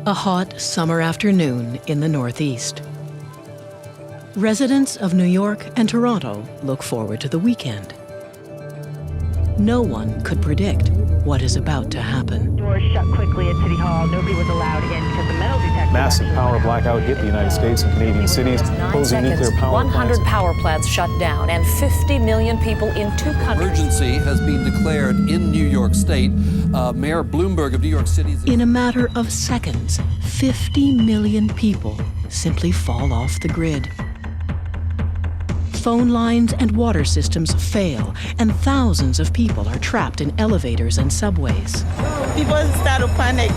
A hot summer afternoon in the Northeast. Residents of New York and Toronto look forward to the weekend. No one could predict what is about to happen. Doors shut quickly at City Hall. Nobody was allowed in because the metal detector... Massive power blackout hit the United States and Canadian cities, closing nuclear power 100 power plants shut down and 50 million people in 2 countries. Emergency has been declared in New York State. Mayor Bloomberg of New York City... In a matter of seconds, 50 million people simply fall off the grid. Phone lines and water systems fail, and thousands of people are trapped in elevators and subways. People start to panic,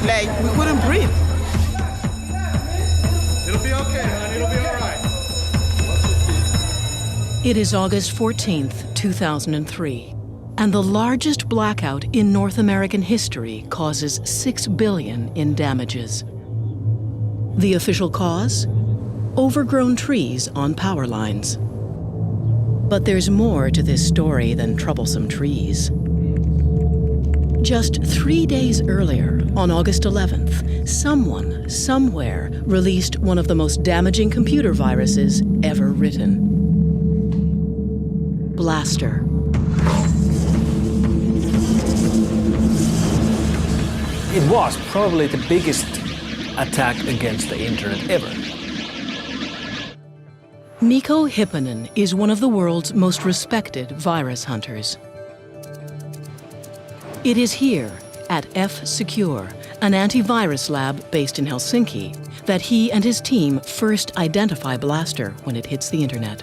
like we couldn't breathe. It'll be okay, honey, it'll be all right. It is August 14th, 2003, and the largest blackout in North American history causes $6 billion in damages. The official cause? Overgrown trees on power lines. But there's more to this story than troublesome trees. Just 3 days earlier, on August 11th, someone, somewhere, released one of the most damaging computer viruses ever written. Blaster. It was probably the biggest attack against the internet ever. Mikko Hyppönen is one of the world's most respected virus hunters. It is here, at F-Secure, an antivirus lab based in Helsinki, that he and his team first identify Blaster when it hits the internet.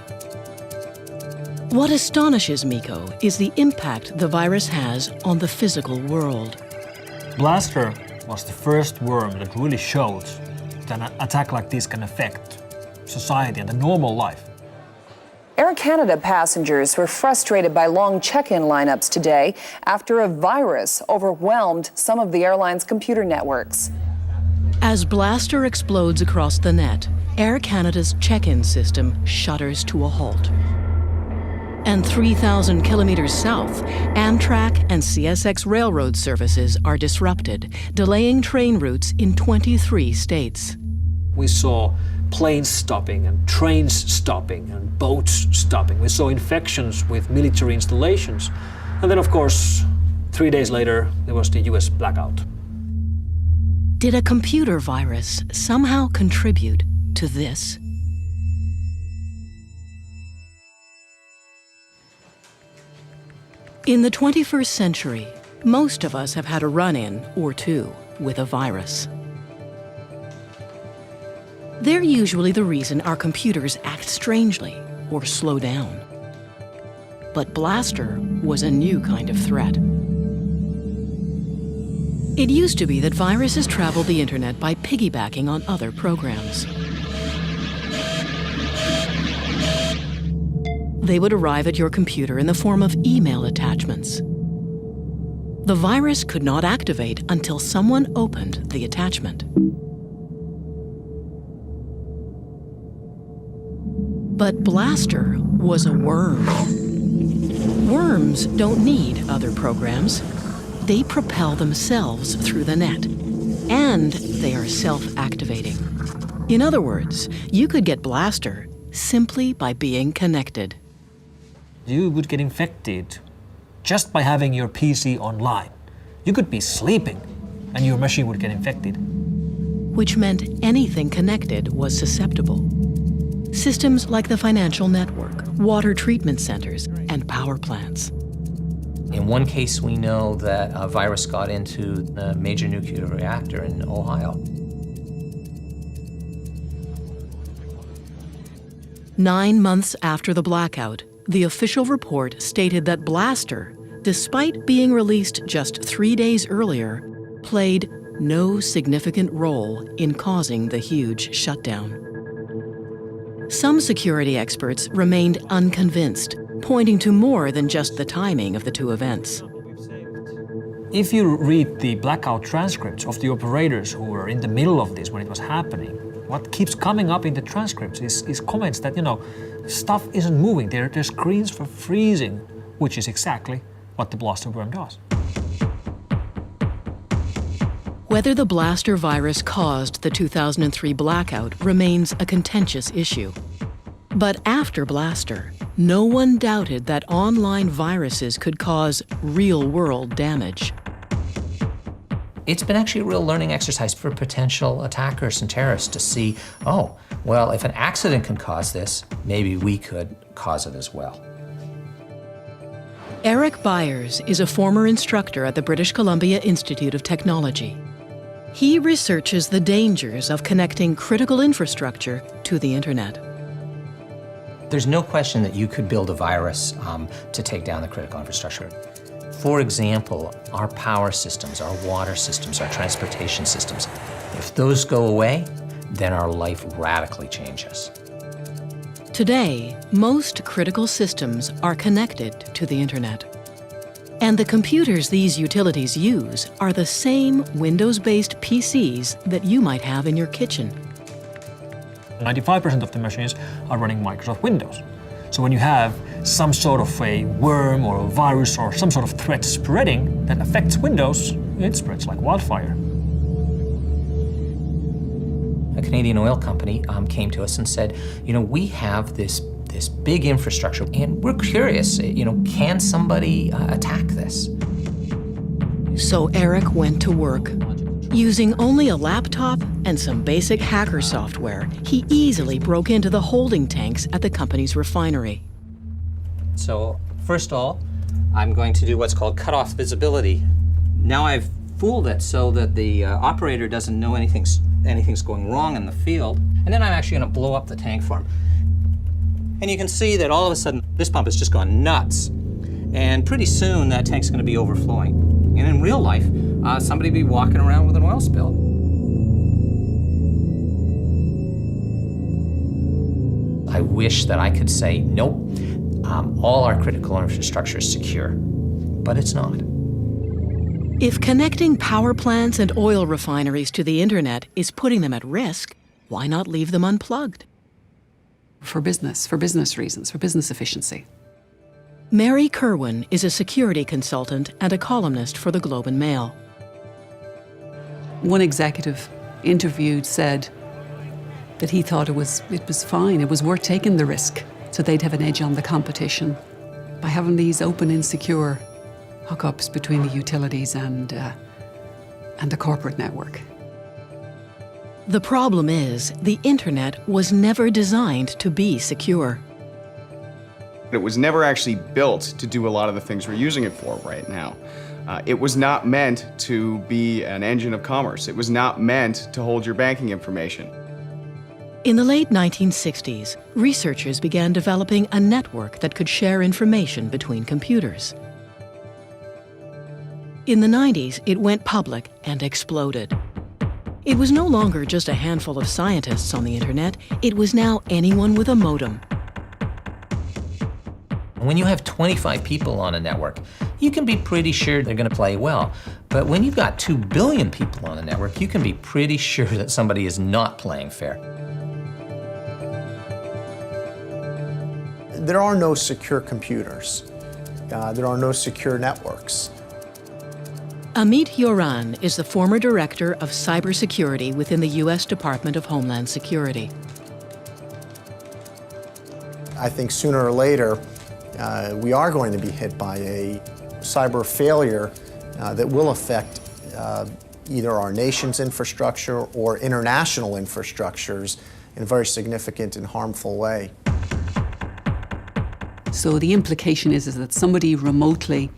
What astonishes Mikko is the impact the virus has on the physical world. Blaster was the first worm that really showed that an attack like this can affect society and the normal life. Air Canada passengers were frustrated by long check-in lineups today after a virus overwhelmed some of the airline's computer networks. As Blaster explodes across the net, Air Canada's check-in system shudders to a halt. And 3,000 kilometers south, Amtrak and CSX railroad services are disrupted, delaying train routes in 23 states. We saw planes stopping and trains stopping and boats stopping. We saw infections with military installations. And then, of course, 3 days later, there was the US blackout. Did a computer virus somehow contribute to this? In the 21st century, most of us have had a run-in or two with a virus. They're usually the reason our computers act strangely or slow down. But Blaster was a new kind of threat. It used to be that viruses traveled the internet by piggybacking on other programs. They would arrive at your computer in the form of email attachments. The virus could not activate until someone opened the attachment. But Blaster was a worm. Worms don't need other programs. They propel themselves through the net, and they are self-activating. In other words, you could get Blaster simply by being connected. You would get infected just by having your PC online. You could be sleeping and your machine would get infected. Which meant anything connected was susceptible. Systems like the financial network, water treatment centers, and power plants. In one case, we know that a virus got into a major nuclear reactor in Ohio. 9 months after the blackout, the official report stated that Blaster, despite being released just 3 days earlier, played no significant role in causing the huge shutdown. Some security experts remained unconvinced, pointing to more than just the timing of the two events. If you read the blackout transcripts of the operators who were in the middle of this when it was happening, what keeps coming up in the transcripts is comments that, stuff isn't moving. Their screens were freezing, which is exactly what the Blaster worm does. Whether the blaster virus caused the 2003 blackout remains a contentious issue. But after Blaster, no one doubted that online viruses could cause real-world damage. It's been actually a real learning exercise for potential attackers and terrorists to see, oh, well, if an accident can cause this, maybe we could cause it as well. Eric Byers is a former instructor at the British Columbia Institute of Technology. He researches the dangers of connecting critical infrastructure to the internet. There's no question that you could build a virus to take down the critical infrastructure. For example, our power systems, our water systems, our transportation systems, if those go away, then our life radically changes. Today, most critical systems are connected to the internet. And the computers these utilities use are the same Windows-based PCs that you might have in your kitchen. 95% of the machines are running Microsoft Windows. So when you have some sort of a worm or a virus or some sort of threat spreading that affects Windows, it spreads like wildfire. A Canadian oil company came to us and said, you know, we have this big infrastructure and we're curious, you know, can somebody attack this? So Eric went to work. Using only a laptop and some basic hacker software, he easily broke into the holding tanks at the company's refinery. So first of all, I'm going to do what's called cutoff visibility. Now I've fooled it so that the operator doesn't know anything's going wrong in the field. And then I'm actually going to blow up the tank for him. And you can see that all of a sudden, this pump has just gone nuts. And pretty soon, that tank's going to be overflowing. And in real life, somebody will be walking around with an oil spill. I wish that I could say, nope, all our critical infrastructure is secure. But it's not. If connecting power plants and oil refineries to the internet is putting them at risk, why not leave them unplugged? For business reasons, for business efficiency. Mary Kerwin is a security consultant and a columnist for the Globe and Mail. One executive interviewed said that he thought it was fine, it was worth taking the risk, so they'd have an edge on the competition by having these open and secure hookups between the utilities and the corporate network. The problem is, the internet was never designed to be secure. It was never actually built to do a lot of the things we're using it for right now. It was not meant to be an engine of commerce. It was not meant to hold your banking information. In the late 1960s, researchers began developing a network that could share information between computers. In the 90s, it went public and exploded. It was no longer just a handful of scientists on the internet, it was now anyone with a modem. When you have 25 people on a network, you can be pretty sure they're going to play well. But when you've got 2 billion people on a network, you can be pretty sure that somebody is not playing fair. There are no secure computers. There are no secure networks. Amit Yoran is the former director of cybersecurity within the U.S. Department of Homeland Security. I think sooner or later, we are going to be hit by a cyber failure that will affect either our nation's infrastructure or international infrastructures in a very significant and harmful way. So the implication is that somebody remotely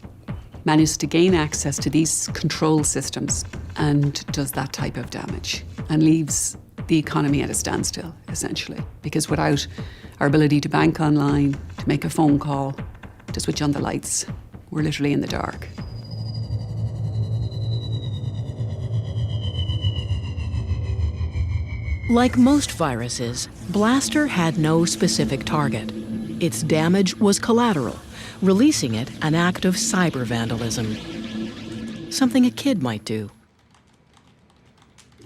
managed to gain access to these control systems and does that type of damage and leaves the economy at a standstill, essentially. Because without our ability to bank online, to make a phone call, to switch on the lights, we're literally in the dark. Like most viruses, Blaster had no specific target. Its damage was collateral, releasing it an act of cyber vandalism. Something a kid might do.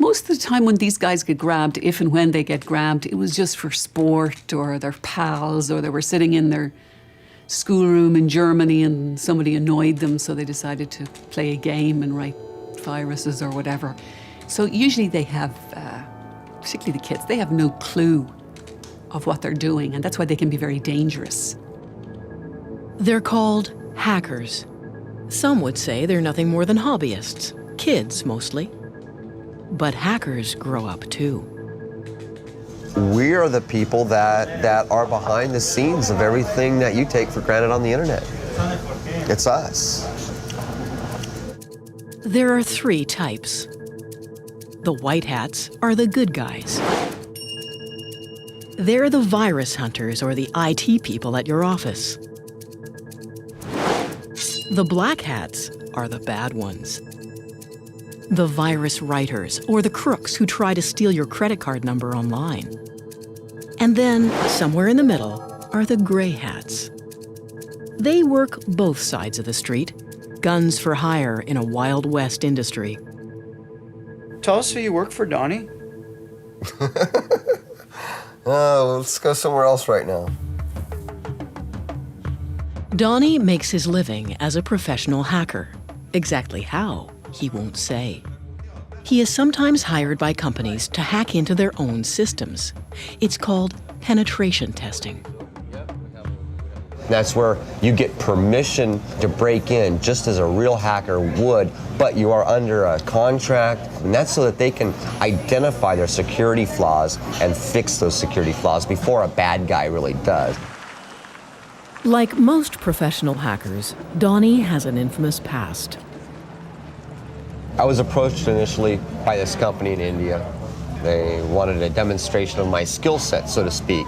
Most of the time when these guys get grabbed, if and when they get grabbed, it was just for sport or their pals, or they were sitting in their schoolroom in Germany and somebody annoyed them, so they decided to play a game and write viruses or whatever. So usually they have, particularly the kids, they have no clue of what they're doing, and that's why they can be very dangerous. They're called hackers. Some would say they're nothing more than hobbyists, kids mostly. But hackers grow up too. We are the people that are behind the scenes of everything that you take for granted on the internet. It's us. There are three types. The white hats are the good guys. They're the virus hunters or the IT people at your office. The black hats are the bad ones. The virus writers or the crooks who try to steal your credit card number online. And then, somewhere in the middle, are the gray hats. They work both sides of the street, guns for hire in a Wild West industry. Tell us who you work for, Donnie. Let's go somewhere else right now. Donnie makes his living as a professional hacker. Exactly how, he won't say. He is sometimes hired by companies to hack into their own systems. It's called penetration testing. That's where you get permission to break in just as a real hacker would, but you are under a contract, and that's so that they can identify their security flaws and fix those security flaws before a bad guy really does. Like most professional hackers, Donnie has an infamous past. I was approached initially by this company in India. They wanted a demonstration of my skill set, so to speak.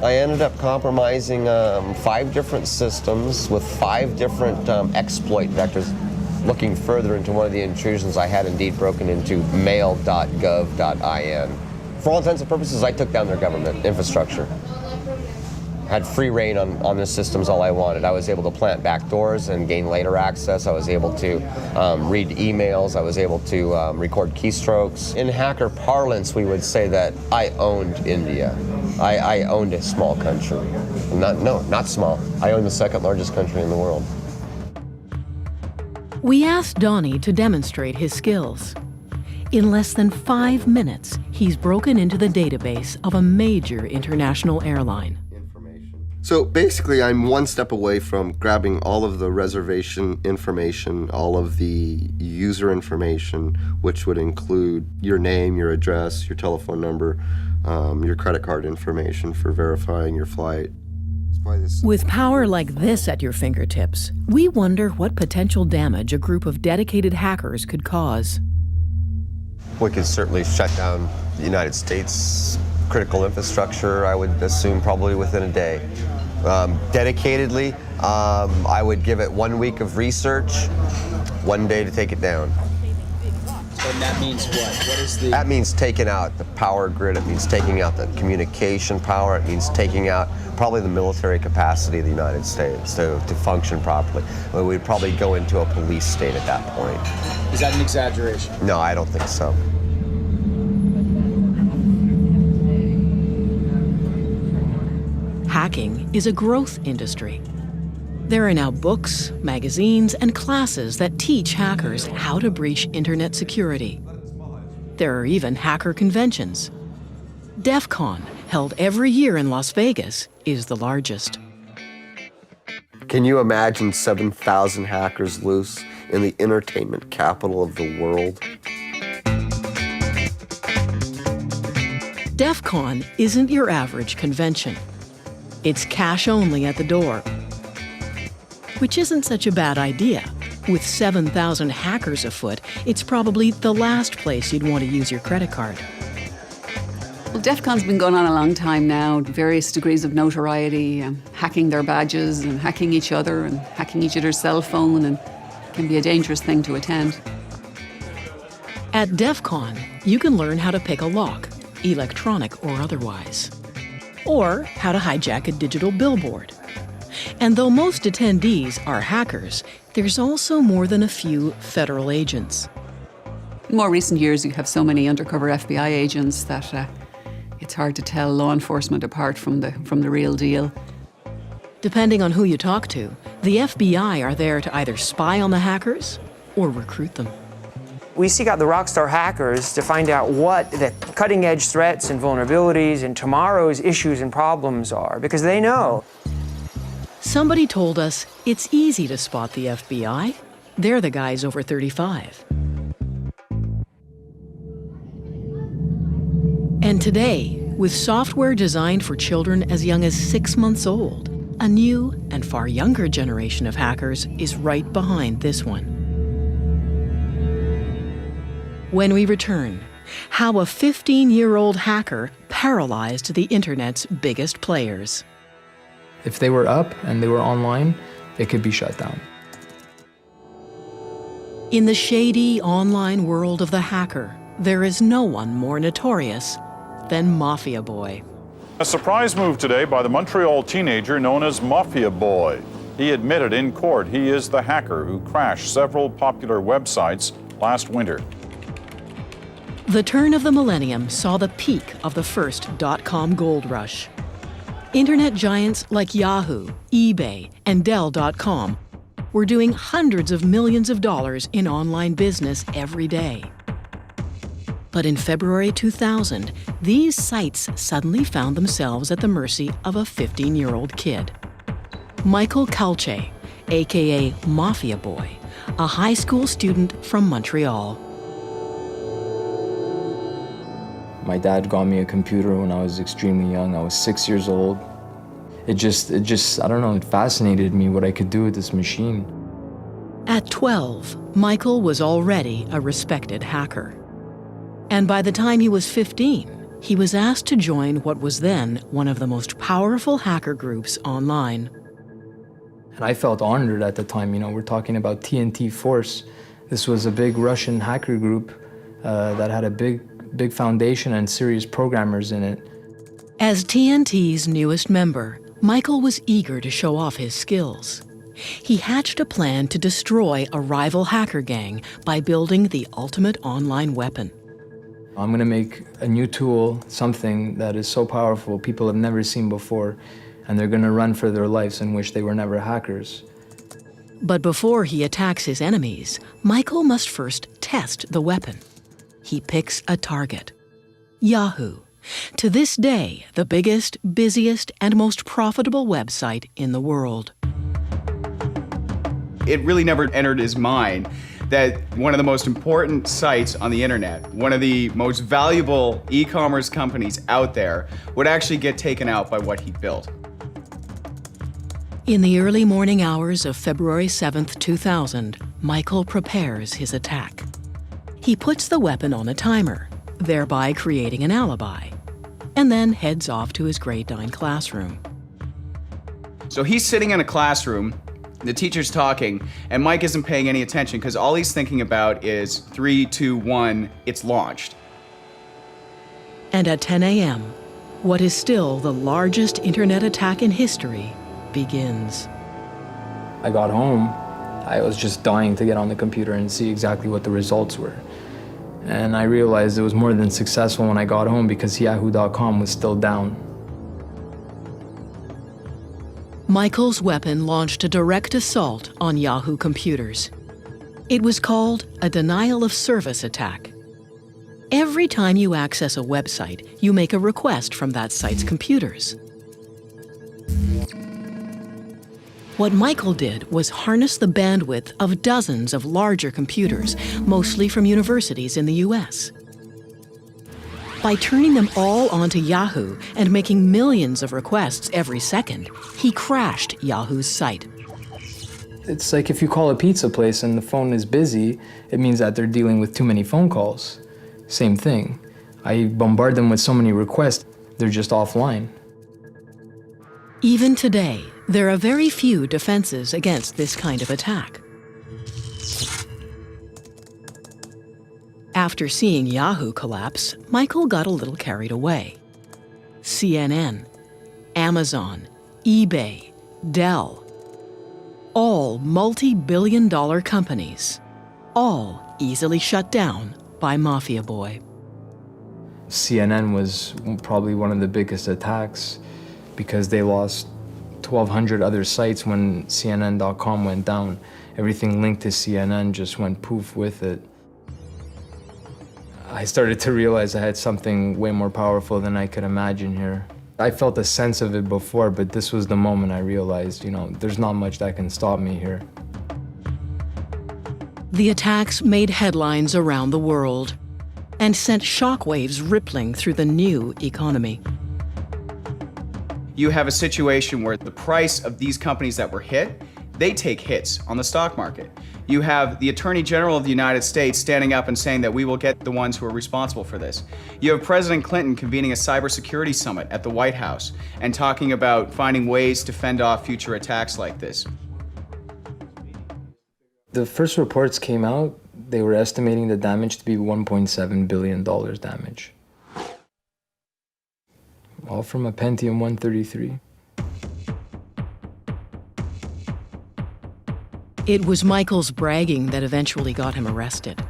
I ended up compromising 5 different systems with 5 different exploit vectors. Looking further into one of the intrusions, I had indeed broken into mail.gov.in. For all intents and purposes, I took down their government infrastructure. Had free reign on the systems all I wanted. I was able to plant back doors and gain later access. I was able to read emails. I was able to record keystrokes. In hacker parlance, we would say that I owned India. I owned a small country. Not small. I owned the 2nd largest country in the world. We asked Donnie to demonstrate his skills. In less than 5 minutes, he's broken into the database of a major international airline. So basically, I'm one step away from grabbing all of the reservation information, all of the user information, which would include your name, your address, your telephone number, your credit card information for verifying your flight. With power like this at your fingertips, we wonder what potential damage a group of dedicated hackers could cause. We could certainly shut down the United States critical infrastructure, I would assume, probably within a day. Dedicatedly, I would give it 1 week of research, 1 day to take it down. And that means what? What is the... That means taking out the power grid, it means taking out the communication power, it means taking out probably the military capacity of the United States to function properly. We'd probably go into a police state at that point. Is that an exaggeration? No, I don't think so. Hacking is a growth industry. There are now books, magazines, and classes that teach hackers how to breach internet security. There are even hacker conventions. DEF CON, held every year in Las Vegas, is the largest. Can you imagine 7,000 hackers loose in the entertainment capital of the world? DEF CON isn't your average convention. It's cash only at the door, which isn't such a bad idea. With 7,000 hackers afoot, it's probably the last place you'd want to use your credit card. Well, DEF CON's been going on a long time now, various degrees of notoriety, hacking their badges and hacking each other and hacking each other's cell phone, and can be a dangerous thing to attend. At DEF CON, you can learn how to pick a lock, electronic or otherwise, or how to hijack a digital billboard. And though most attendees are hackers, there's also more than a few federal agents. In more recent years, you have so many undercover FBI agents that it's hard to tell law enforcement apart from the real deal. Depending on who you talk to, the FBI are there to either spy on the hackers or recruit them. We seek out the rockstar hackers to find out what the cutting-edge threats and vulnerabilities and tomorrow's issues and problems are, because they know. Somebody told us it's easy to spot the FBI. They're the guys over 35. And today, with software designed for children as young as 6 months old, a new and far younger generation of hackers is right behind this one. When we return, how a 15-year-old hacker paralyzed the internet's biggest players. If they were up and they were online, they could be shut down. In the shady online world of the hacker, there is no one more notorious than Mafia Boy. A surprise move today by the Montreal teenager known as Mafia Boy. He admitted in court he is the hacker who crashed several popular websites last winter. The turn of the millennium saw the peak of the first dot-com gold rush. Internet giants like Yahoo, eBay, and Dell.com were doing hundreds of millions of dollars in online business every day. But in February 2000, these sites suddenly found themselves at the mercy of a 15-year-old kid. Michael Calce, aka Mafia Boy, a high school student from Montreal. My dad got me a computer when I was extremely young. I was 6 years old. It just, I don't know, it fascinated me what I could do with this machine. At 12, Michael was already a respected hacker. And by the time he was 15, he was asked to join what was then one of the most powerful hacker groups online. And I felt honored at the time. You know, we're talking about TNT Force. This was a big Russian hacker group that had a big foundation and serious programmers in it. As TNT's newest member, Michael was eager to show off his skills. He hatched a plan to destroy a rival hacker gang by building the ultimate online weapon. I'm going to make a new tool, something that is so powerful people have never seen before, and they're going to run for their lives and wish they were never hackers. But before he attacks his enemies, Michael must first test the weapon. He picks a target: Yahoo, to this day the biggest, busiest, and most profitable website in the world. It really never entered his mind that one of the most important sites on the internet, one of the most valuable e-commerce companies out there, would actually get taken out by what he built. In the early morning hours of February 7th, 2000, Michael prepares his attack. He puts the weapon on a timer, thereby creating an alibi, and then heads off to his grade 9 classroom. So he's sitting in a classroom, the teacher's talking, and Mike isn't paying any attention because all he's thinking about is 3, 2, 1, it's launched. And at 10 a.m., what is still the largest internet attack in history begins. I got home, I was just dying to get on the computer and see exactly what the results were. And I realized it was more than successful when I got home because Yahoo.com was still down. Michael's weapon launched a direct assault on Yahoo computers. It was called a denial of service attack. Every time you access a website, you make a request from that site's computers. What Michael did was harness the bandwidth of dozens of larger computers, mostly from universities in the US. By turning them all onto Yahoo and making millions of requests every second, he crashed Yahoo's site. It's like if you call a pizza place and the phone is busy, it means that they're dealing with too many phone calls. Same thing. I bombard them with so many requests, they're just offline. Even today, there are very few defenses against this kind of attack. After seeing Yahoo collapse, Michael got a little carried away. CNN, Amazon, eBay, Dell, all multi-billion-dollar companies, all easily shut down by Mafia Boy. CNN was probably one of the biggest attacks because they lost 1,200 other sites when CNN.com went down. Everything linked to CNN just went poof with it. I started to realize I had something way more powerful than I could imagine here. I felt a sense of it before, but this was the moment I realized, there's not much that can stop me here. The attacks made headlines around the world and sent shockwaves rippling through the new economy. You have a situation where the price of these companies that were hit, they take hits on the stock market. You have the Attorney General of the United States standing up and saying that we will get the ones who are responsible for this. You have President Clinton convening a cybersecurity summit at the White House and talking about finding ways to fend off future attacks like this. The first reports came out, they were estimating the damage to be $1.7 billion damage. All from a Pentium 133. It was Michael's bragging that eventually got him arrested.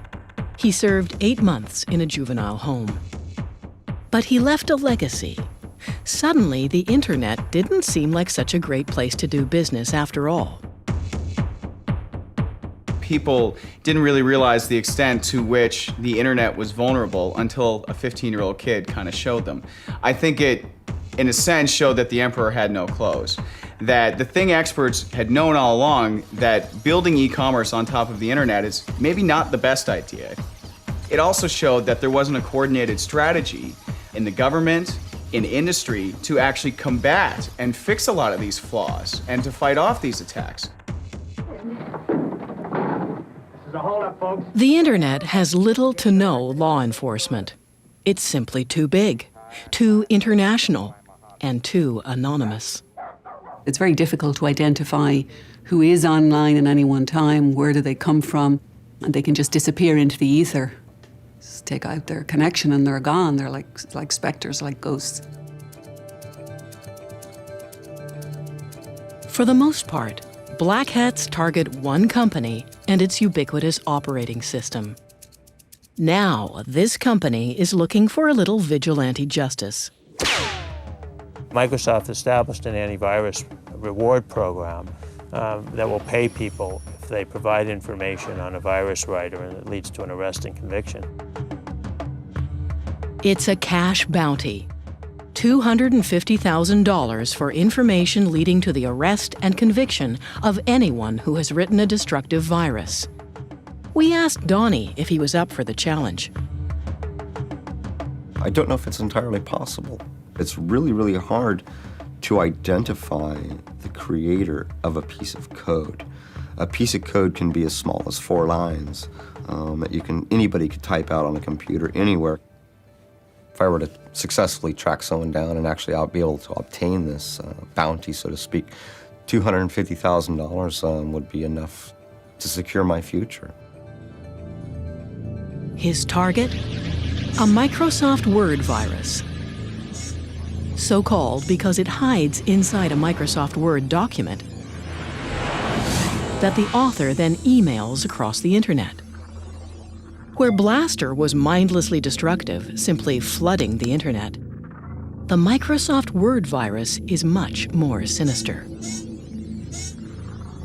He served 8 months in a juvenile home. But he left a legacy. Suddenly, the internet didn't seem like such a great place to do business after all. People didn't really realize the extent to which the internet was vulnerable until a 15-year-old kid kind of showed them. I think it, in a sense, showed that the emperor had no clothes. That the thing experts had known all along, that building e-commerce on top of the internet is maybe not the best idea. It also showed that there wasn't a coordinated strategy in the government, in industry, to actually combat and fix a lot of these flaws and to fight off these attacks. The internet has little to no law enforcement. It's simply too big, too international, and too anonymous. It's very difficult to identify who is online at any one time, where do they come from, and they can just disappear into the ether. Just take out their connection and they're gone. They're like specters, like ghosts. For the most part, black hats target one company and its ubiquitous operating system. Now, this company is looking for a little vigilante justice. Microsoft established an antivirus reward program that will pay people if they provide information on a virus writer and it leads to an arrest and conviction. It's a cash bounty. $250,000 for information leading to the arrest and conviction of anyone who has written a destructive virus. We asked Donnie if he was up for the challenge. I don't know if it's entirely possible. It's really, really hard to identify the creator of a piece of code. A piece of code can be as small as 4 lines that anybody could type out on a computer anywhere. If I were to successfully track someone down and actually I'll be able to obtain this bounty, so to speak, $250,000 would be enough to secure my future. His target? A Microsoft Word virus. So called because it hides inside a Microsoft Word document that the author then emails across the internet. Where Blaster was mindlessly destructive, simply flooding the internet, the Microsoft Word virus is much more sinister.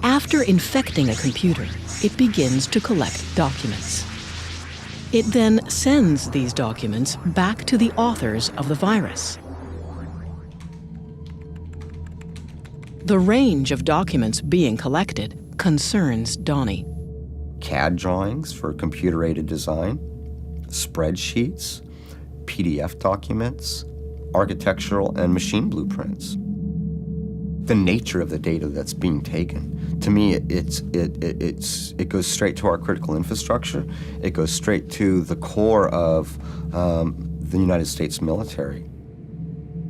After infecting a computer, it begins to collect documents. It then sends these documents back to the authors of the virus. The range of documents being collected concerns Donnie. CAD drawings for computer-aided design, spreadsheets, PDF documents, architectural and machine blueprints. The nature of the data that's being taken, to me, it goes straight to our critical infrastructure. It goes straight to the core of the United States military.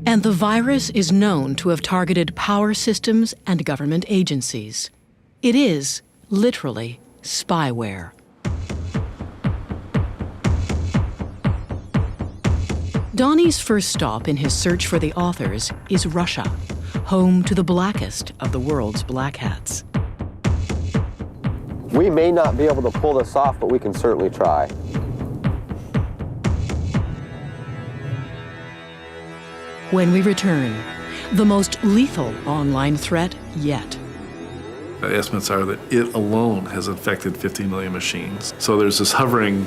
And the virus is known to have targeted power systems and government agencies. It is, literally, spyware. Donnie's first stop in his search for the authors is Russia, home to the blackest of the world's black hats. We may not be able to pull this off, but we can certainly try. When we return, the most lethal online threat yet. The estimates are that it alone has infected 50 million machines. So there's this hovering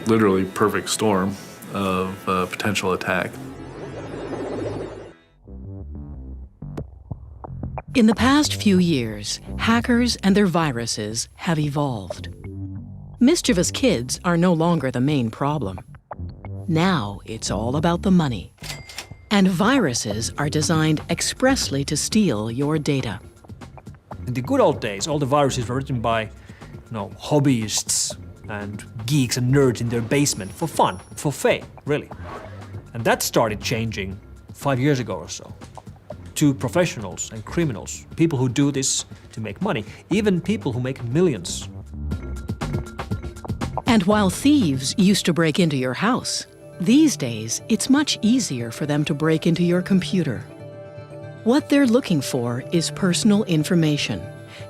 literally perfect storm of potential attack. In the past few years, hackers and their viruses have evolved. Mischievous kids are no longer the main problem. Now it's all about the money. And viruses are designed expressly to steal your data. In the good old days, all the viruses were written by, hobbyists and geeks and nerds in their basement for fun, for fame, really. And that started changing 5 years ago or so. To professionals and criminals, people who do this to make money, even people who make millions. And while thieves used to break into your house, these days it's much easier for them to break into your computer. What they're looking for is personal information,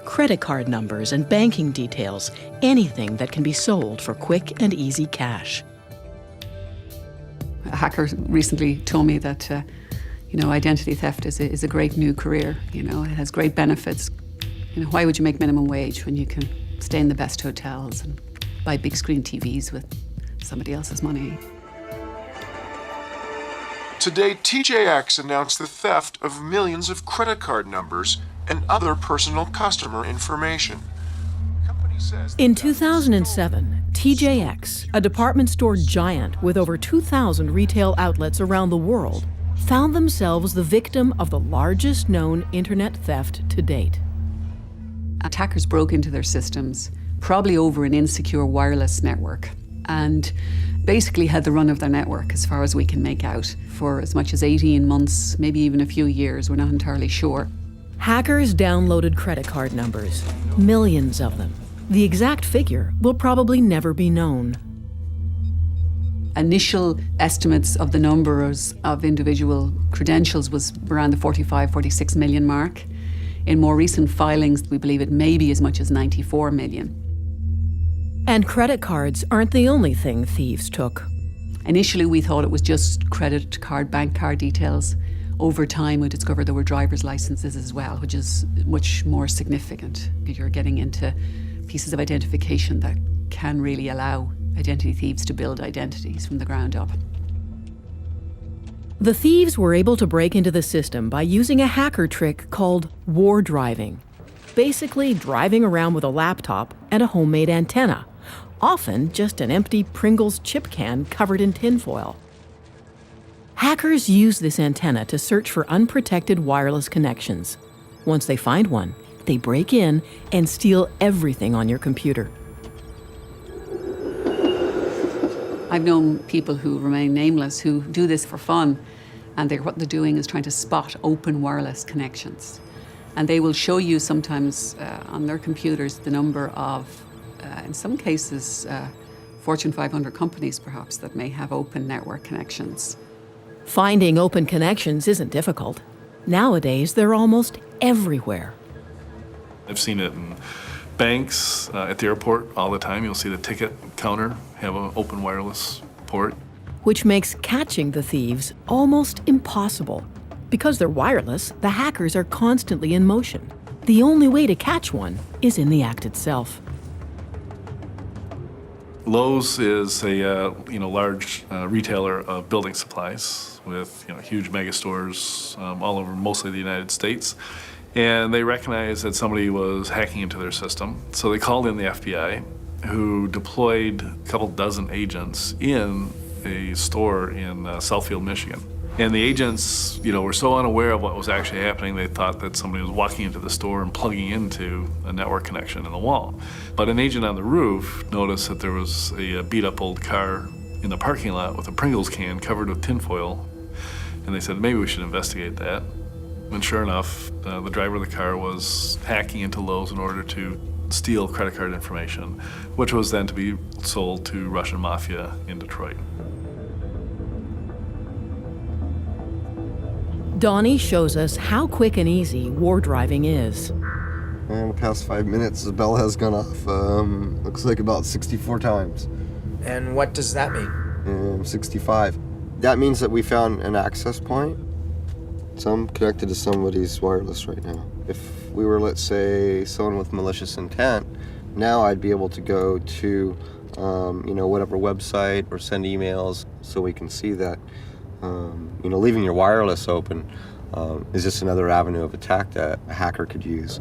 credit card numbers and banking details, anything that can be sold for quick and easy cash. A hacker recently told me that identity theft is a great new career. It has great benefits. Why would you make minimum wage when you can stay in the best hotels and buy big screen TVs with somebody else's money? Today, TJX announced the theft of millions of credit card numbers and other personal customer information. In 2007, TJX, a department store giant with over 2,000 retail outlets around the world, found themselves the victim of the largest known internet theft to date. Attackers broke into their systems, probably over an insecure wireless network, and basically had the run of their network as far as we can make out for as much as 18 months, maybe even a few years, we're not entirely sure. Hackers downloaded credit card numbers, millions of them. The exact figure will probably never be known. Initial estimates of the numbers of individual credentials was around the 45, 46 million mark. In more recent filings, we believe it may be as much as 94 million. And credit cards aren't the only thing thieves took. Initially, we thought it was just credit card, bank card details. Over time, we discovered there were driver's licenses as well, which is much more significant. You're getting into pieces of identification that can really allow identity thieves to build identities from the ground up. The thieves were able to break into the system by using a hacker trick called war driving. Basically driving around with a laptop and a homemade antenna, often just an empty Pringles chip can covered in tinfoil. Hackers use this antenna to search for unprotected wireless connections. Once they find one, they break in and steal everything on your computer. I've known people who remain nameless who do this for fun, and what they're doing is trying to spot open wireless connections. And they will show you sometimes on their computers the number of, in some cases, Fortune 500 companies perhaps that may have open network connections. Finding open connections isn't difficult. Nowadays, they're almost everywhere. I've seen it in banks, at the airport all the time. You'll see the ticket counter have an open wireless port. Which makes catching the thieves almost impossible. Because they're wireless, the hackers are constantly in motion. The only way to catch one is in the act itself. Lowe's is a large retailer of building supplies with huge mega stores all over mostly the United States. And they recognized that somebody was hacking into their system. So they called in the FBI, who deployed a couple dozen agents in a store in Southfield, Michigan. And the agents, were so unaware of what was actually happening, they thought that somebody was walking into the store and plugging into a network connection in the wall. But an agent on the roof noticed that there was a beat-up old car in the parking lot with a Pringles can covered with tinfoil. And they said, maybe we should investigate that. And sure enough, the driver of the car was hacking into Lowe's in order to steal credit card information, which was then to be sold to Russian mafia in Detroit. Donnie shows us how quick and easy war driving is. In the past 5 minutes, the bell has gone off, looks like about 64 times. And what does that mean? 65. That means that we found an access point. So I'm connected to somebody's wireless right now. If we were, let's say, someone with malicious intent, now I'd be able to go to whatever website or send emails so we can see that, leaving your wireless open is just another avenue of attack that a hacker could use.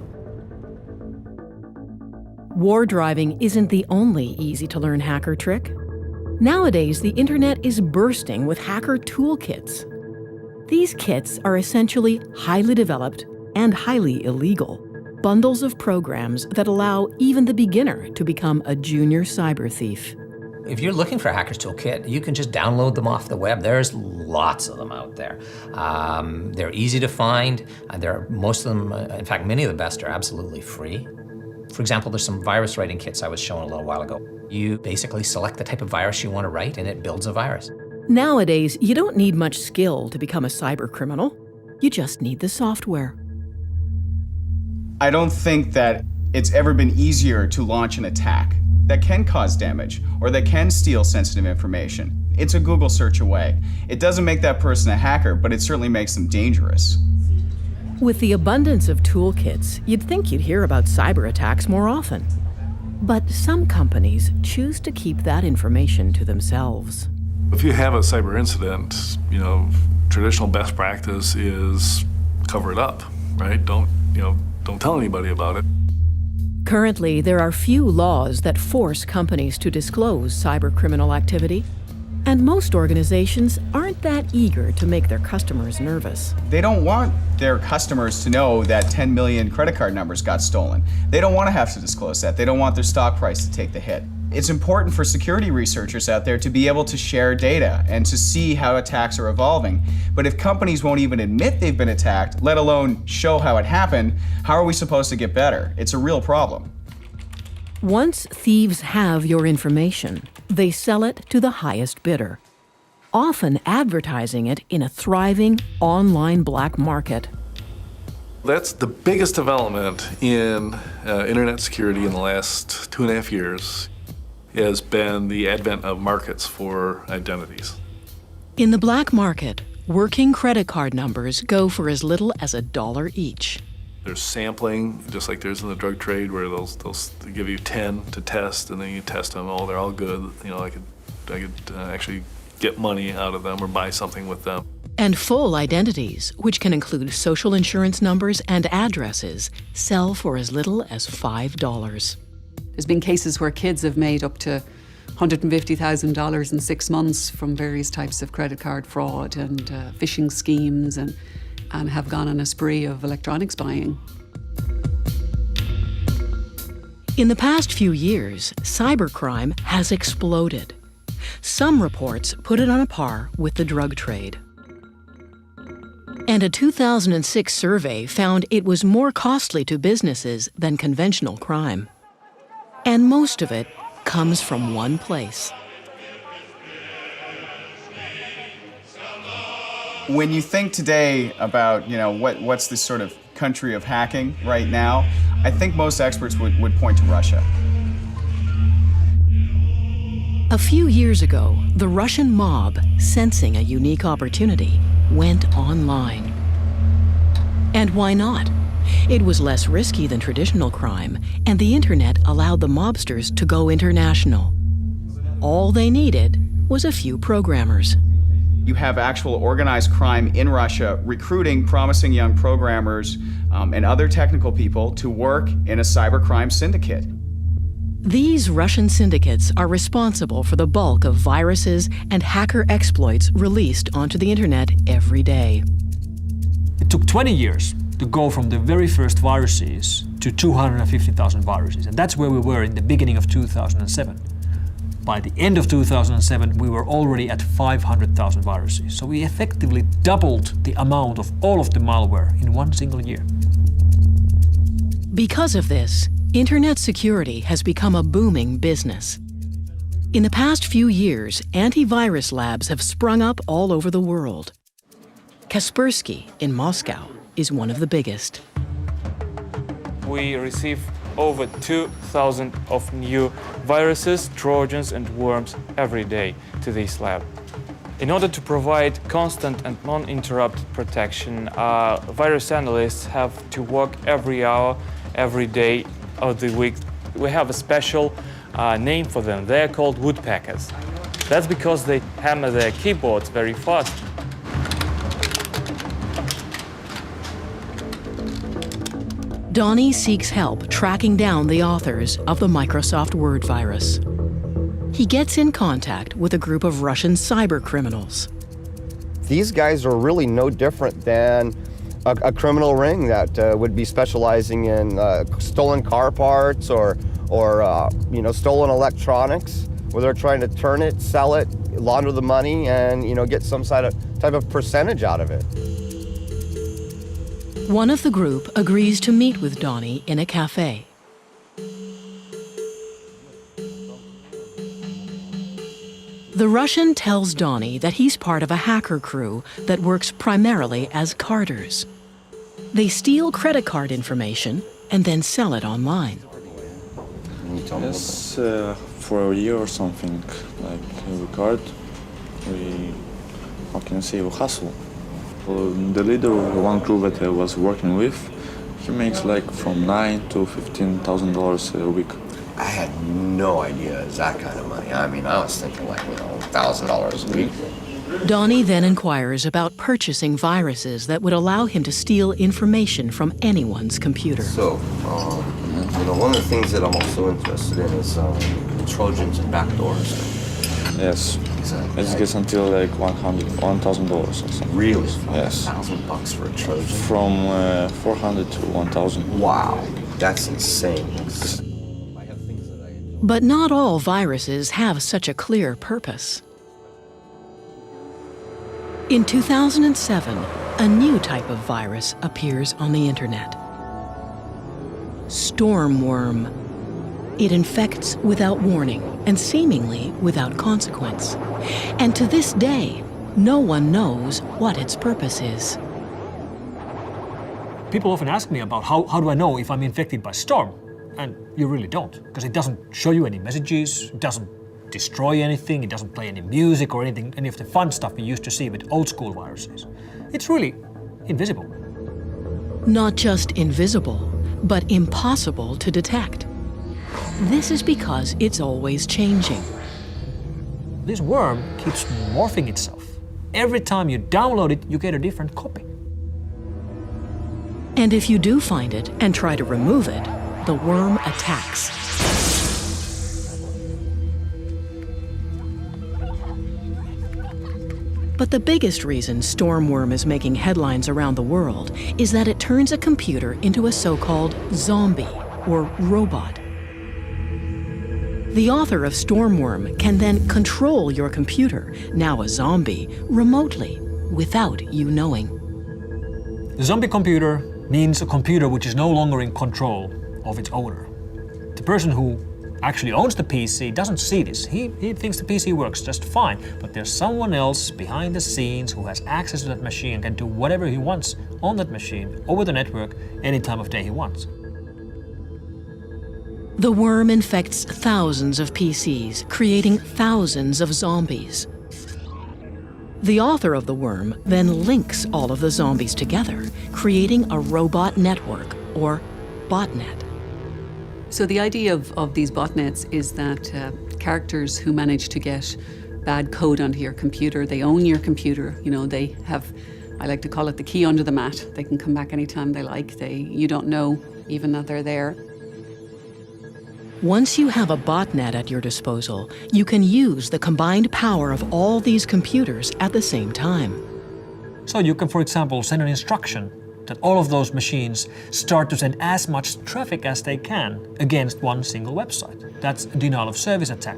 War driving isn't the only easy-to-learn hacker trick. Nowadays, the internet is bursting with hacker toolkits. These kits are essentially highly developed and highly illegal bundles of programs that allow even the beginner to become a junior cyber thief. If you're looking for a hacker's toolkit, you can just download them off the web. There's lots of them out there. They're easy to find. Most of them, in fact, many of the best are absolutely free. For example, there's some virus writing kits I was showing a little while ago. You basically select the type of virus you want to write and it builds a virus. Nowadays, you don't need much skill to become a cyber criminal. You just need the software. I don't think that it's ever been easier to launch an attack that can cause damage or that can steal sensitive information. It's a Google search away. It doesn't make that person a hacker, but it certainly makes them dangerous. With the abundance of toolkits, you'd think you'd hear about cyber attacks more often. But some companies choose to keep that information to themselves. If you have a cyber incident, traditional best practice is cover it up, right? Don't tell anybody about it. Currently, there are few laws that force companies to disclose cyber criminal activity, and most organizations aren't that eager to make their customers nervous. They don't want their customers to know that 10 million credit card numbers got stolen. They don't want to have to disclose that. They don't want their stock price to take the hit. It's important for security researchers out there to be able to share data and to see how attacks are evolving. But if companies won't even admit they've been attacked, let alone show how it happened, how are we supposed to get better? It's a real problem. Once thieves have your information, they sell it to the highest bidder, often advertising it in a thriving online black market. That's the biggest development in internet security in the last 2.5 years. Has been the advent of markets for identities. In the black market, working credit card numbers go for as little as $1 each. There's sampling, just like there's in the drug trade, where they'll give you 10 to test, and then you test them. Oh, they're all good. I could actually get money out of them or buy something with them. And full identities, which can include social insurance numbers and addresses, sell for as little as $5. There's been cases where kids have made up to $150,000 in 6 months from various types of credit card fraud and phishing schemes and have gone on a spree of electronics buying. In the past few years, cybercrime has exploded. Some reports put it on a par with the drug trade. And a 2006 survey found it was more costly to businesses than conventional crime. And most of it comes from one place. When you think today about, what's this sort of country of hacking right now, I think most experts would point to Russia. A few years ago, the Russian mob, sensing a unique opportunity, went online. And why not? It was less risky than traditional crime, and the internet allowed the mobsters to go international. All they needed was a few programmers. You have actual organized crime in Russia recruiting promising young programmers and other technical people to work in a cybercrime syndicate. These Russian syndicates are responsible for the bulk of viruses and hacker exploits released onto the internet every day. It took 20 years to go from the very first viruses to 250,000 viruses, and that's where we were in the beginning of 2007. By the end of 2007, we were already at 500,000 viruses. So we effectively doubled the amount of all of the malware in one single year. Because of this, internet security has become a booming business. In the past few years, antivirus labs have sprung up all over the world. Kaspersky in Moscow is one of the biggest. We receive over 2,000 of new viruses, trojans and worms every day to this lab. In order to provide constant and non-interrupted protection, virus analysts have to work every hour, every day of the week. We have a special name for them. They're called woodpeckers. That's because they hammer their keyboards very fast. Donnie seeks help tracking down the authors of the Microsoft Word virus. He gets in contact with a group of Russian cyber criminals. These guys are really no different than a criminal ring that would be specializing in stolen car parts or stolen electronics, where they're trying to turn it, sell it, launder the money, and get some type of percentage out of it. One of the group agrees to meet with Donnie in a cafe. The Russian tells Donnie that he's part of a hacker crew that works primarily as carders. They steal credit card information and then sell it online. Yes, for a year or something, like every card, we hustle. The leader of the one crew that I was working with, he makes like from $9,000 to $15,000 a week. I had no idea it was that kind of money. I mean, I was thinking like, $1,000 a week. Donnie then inquires about purchasing viruses that would allow him to steal information from anyone's computer. So, one of the things that I'm also interested in is Trojans and backdoors. Yes. Exactly. It gets until like $1,000 or something. Really? Yes. $1,000 for a Trojan? From 400 to 1,000. Wow, that's insane. But not all viruses have such a clear purpose. In 2007, a new type of virus appears on the internet. Stormworm. It infects without warning and seemingly without consequence. And to this day, no one knows what its purpose is. People often ask me about how do I know if I'm infected by storm? And you really don't, because it doesn't show you any messages, it doesn't destroy anything, it doesn't play any music or anything, any of the fun stuff we used to see with old school viruses. It's really invisible. Not just invisible, but impossible to detect. This is because it's always changing. This worm keeps morphing itself. Every time you download it, you get a different copy. And if you do find it and try to remove it, the worm attacks. But the biggest reason Stormworm is making headlines around the world is that it turns a computer into a so-called zombie or robot. The author of Stormworm can then control your computer, now a zombie, remotely, without you knowing. The zombie computer means a computer which is no longer in control of its owner. The person who actually owns the PC doesn't see this. He thinks the PC works just fine, but there's someone else behind the scenes who has access to that machine and can do whatever he wants on that machine, over the network, any time of day he wants. The worm infects thousands of PCs, creating thousands of zombies. The author of the worm then links all of the zombies together, creating a robot network, or botnet. So the idea of these botnets is that characters who manage to get bad code onto your computer, they own your computer, they have, I like to call it the key under the mat. They can come back anytime they like. You don't know even that they're there. Once you have a botnet at your disposal, you can use the combined power of all these computers at the same time. So you can, for example, send an instruction that all of those machines start to send as much traffic as they can against one single website. That's a denial of service attack.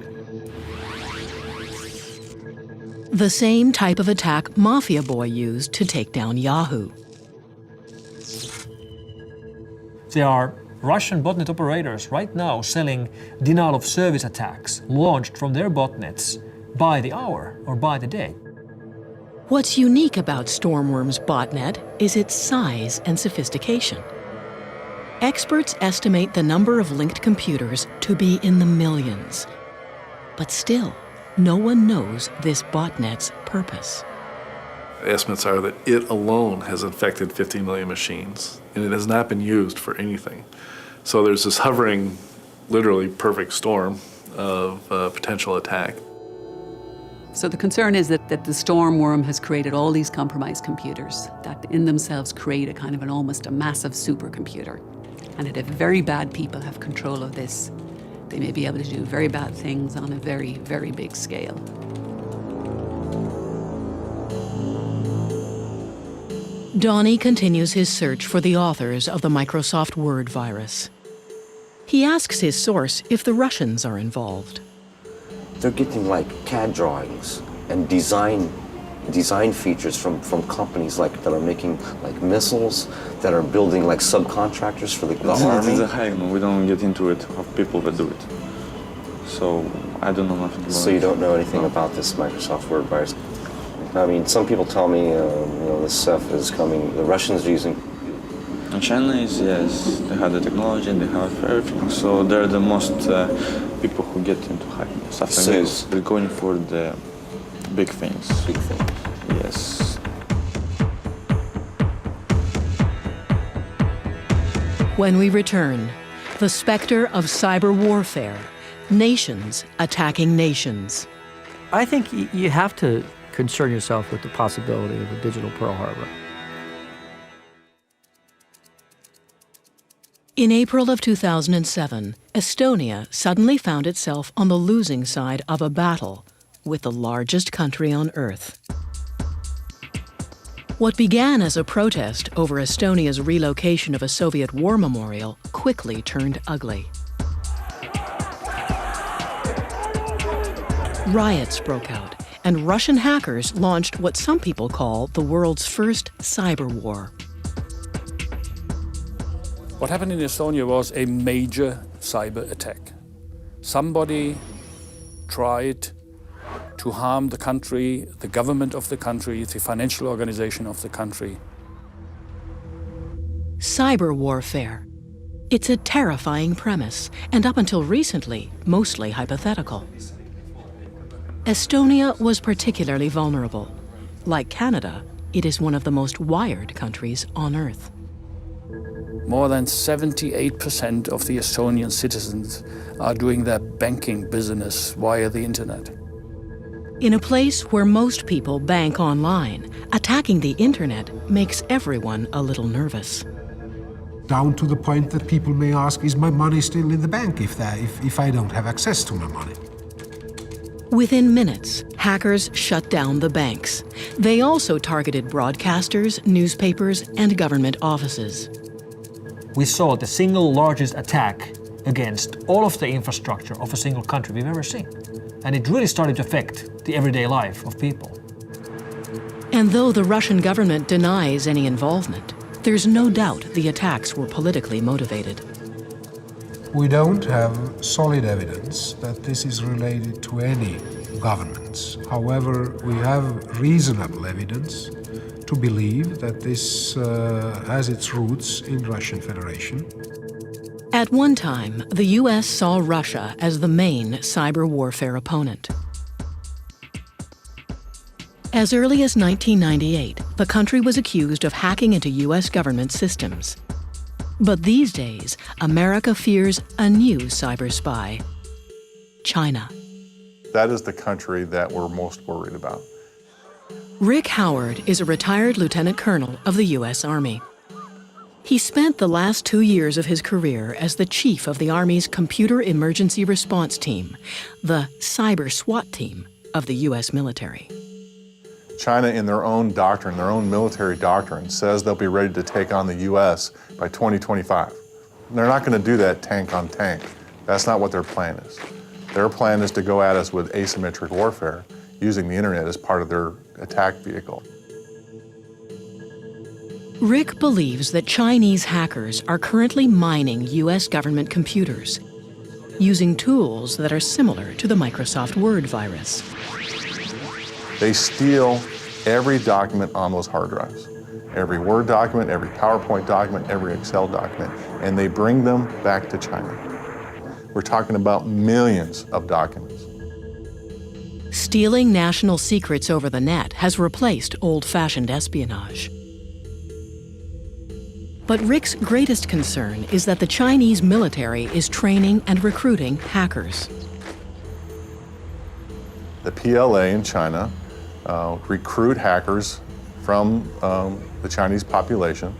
The same type of attack Mafia Boy used to take down Yahoo. There are Russian botnet operators right now selling denial of service attacks launched from their botnets by the hour or by the day. What's unique about Stormworm's botnet is its size and sophistication. Experts estimate the number of linked computers to be in the millions. But still, no one knows this botnet's purpose. Estimates are that it alone has infected 50 million machines, and it has not been used for anything. So there's this hovering, literally perfect storm of potential attack. So the concern is that the storm worm has created all these compromised computers that in themselves create a kind of almost a massive supercomputer. And that if very bad people have control of this, they may be able to do very bad things on a very, very big scale. Donnie continues his search for the authors of the Microsoft Word virus. He asks his source if the Russians are involved. They're getting like CAD drawings and design features from companies like that are making like missiles, that are building like subcontractors for the army. It's a hack, we don't get into it of people that do it. So I don't know nothing about it. So you don't know anything about this Microsoft Word virus? I mean, some people tell me, this stuff is coming, the Russians are using. And Chinese, yes, they have the technology and they have everything. So they're the most people who get into hacking stuff like this. They're going for the big things. Big things. Yes. When we return, the specter of cyber warfare, nations attacking nations. I think you have to concern yourself with the possibility of a digital Pearl Harbor. In April of 2007, Estonia suddenly found itself on the losing side of a battle with the largest country on Earth. What began as a protest over Estonia's relocation of a Soviet war memorial quickly turned ugly. Riots broke out, and Russian hackers launched what some people call the world's first cyber war. What happened in Estonia was a major cyber attack. Somebody tried to harm the country, the government of the country, the financial organization of the country. Cyber warfare. It's a terrifying premise, and up until recently, mostly hypothetical. Estonia was particularly vulnerable. Like Canada, it is one of the most wired countries on Earth. More than 78% of the Estonian citizens are doing their banking business via the internet. In a place where most people bank online, attacking the internet makes everyone a little nervous. Down to the point that people may ask, is my money still in the bank if I don't have access to my money? Within minutes, hackers shut down the banks. They also targeted broadcasters, newspapers, and government offices. We saw the single largest attack against all of the infrastructure of a single country we've ever seen. And it really started to affect the everyday life of people. And though the Russian government denies any involvement, there's no doubt the attacks were politically motivated. We don't have solid evidence that this is related to any governments. However, we have reasonable evidence to believe that this has its roots in Russian Federation. At one time, the US saw Russia as the main cyber warfare opponent. As early as 1998, the country was accused of hacking into US government systems. But these days, America fears a new cyber spy, China. That is the country that we're most worried about. Rick Howard is a retired lieutenant colonel of the US Army. He spent the last 2 years of his career as the chief of the Army's Computer Emergency Response Team, the Cyber SWAT team of the US military. China, in their own doctrine, their own military doctrine, says they'll be ready to take on the US by 2025. They're not going to do that tank on tank. That's not what their plan is. Their plan is to go at us with asymmetric warfare, using the internet as part of their attack vehicle. Rick believes that Chinese hackers are currently mining US government computers, using tools that are similar to the Microsoft Word virus. They steal every document on those hard drives. Every Word document, every PowerPoint document, every Excel document, and they bring them back to China. We're talking about millions of documents. Stealing national secrets over the net has replaced old-fashioned espionage. But Rick's greatest concern is that the Chinese military is training and recruiting hackers. The PLA in China recruit hackers from the Chinese population,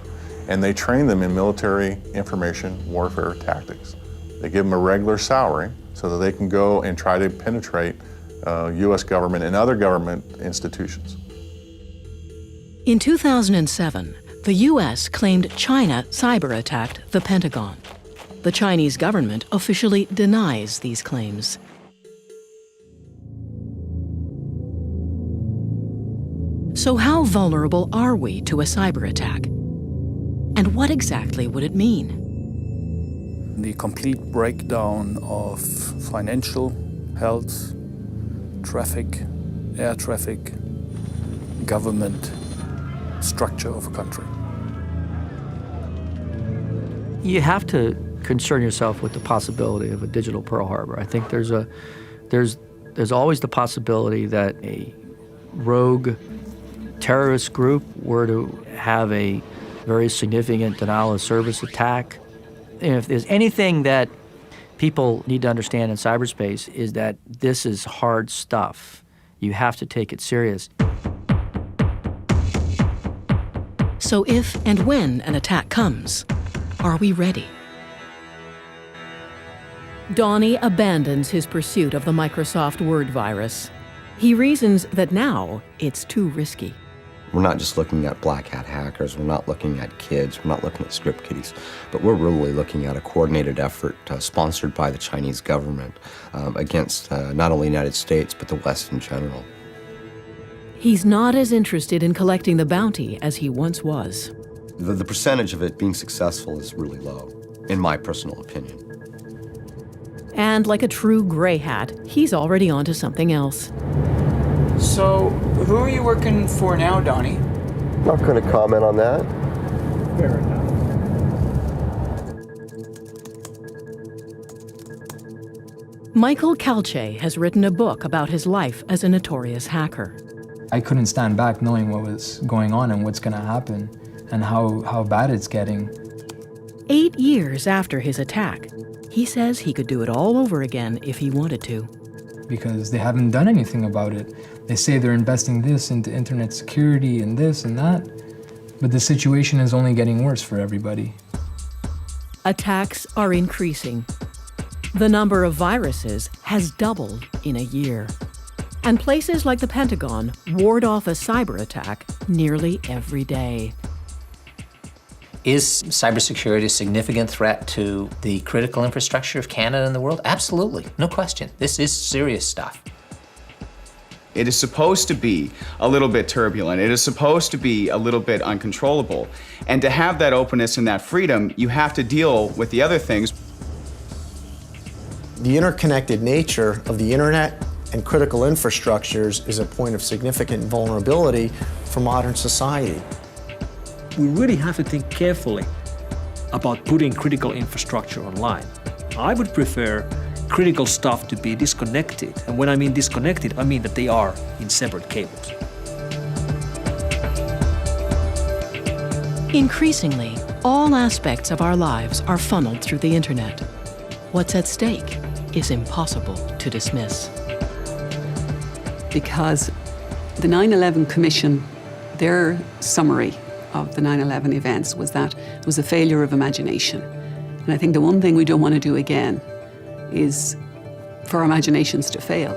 and they train them in military information warfare tactics. They give them a regular salary so that they can go and try to penetrate U.S. government and other government institutions. In 2007, the U.S. claimed China cyber-attacked the Pentagon. The Chinese government officially denies these claims. So how vulnerable are we to a cyber-attack? And what exactly would it mean? The complete breakdown of financial, health, traffic, air traffic, government, structure of a country. You have to concern yourself with the possibility of a digital Pearl Harbor. I think there's always the possibility that a rogue terrorist group were to have a very significant denial of service attack. And if there's anything that people need to understand in cyberspace is that this is hard stuff. You have to take it serious. So if and when an attack comes, are we ready? Donnie abandons his pursuit of the Microsoft Word virus. He reasons that now it's too risky. We're not just looking at black hat hackers, we're not looking at kids, we're not looking at script kiddies, but we're really looking at a coordinated effort sponsored by the Chinese government against not only the United States, but the West in general. He's not as interested in collecting the bounty as he once was. The percentage of it being successful is really low, in my personal opinion. And like a true gray hat, he's already onto something else. So, who are you working for now, Donnie? Not going to comment on that. Fair enough. Michael Calce has written a book about his life as a notorious hacker. I couldn't stand back knowing what was going on and what's going to happen and how bad it's getting. 8 years after his attack, he says he could do it all over again if he wanted to. Because they haven't done anything about it. They say they're investing this into internet security and this and that, but the situation is only getting worse for everybody. Attacks are increasing. The number of viruses has doubled in a year. And places like the Pentagon ward off a cyber attack nearly every day. Is cybersecurity a significant threat to the critical infrastructure of Canada and the world? Absolutely, no question. This is serious stuff. It is supposed to be a little bit turbulent. It is supposed to be a little bit uncontrollable. And to have that openness and that freedom, you have to deal with the other things. The interconnected nature of the internet and critical infrastructures is a point of significant vulnerability for modern society. We really have to think carefully about putting critical infrastructure online. I would prefer critical stuff to be disconnected. And when I mean disconnected, I mean that they are in separate cables. Increasingly, all aspects of our lives are funneled through the internet. What's at stake is impossible to dismiss. Because the 9/11 Commission, their summary of the 9/11 events was that it was a failure of imagination. And I think the one thing we don't want to do again is for our imaginations to fail.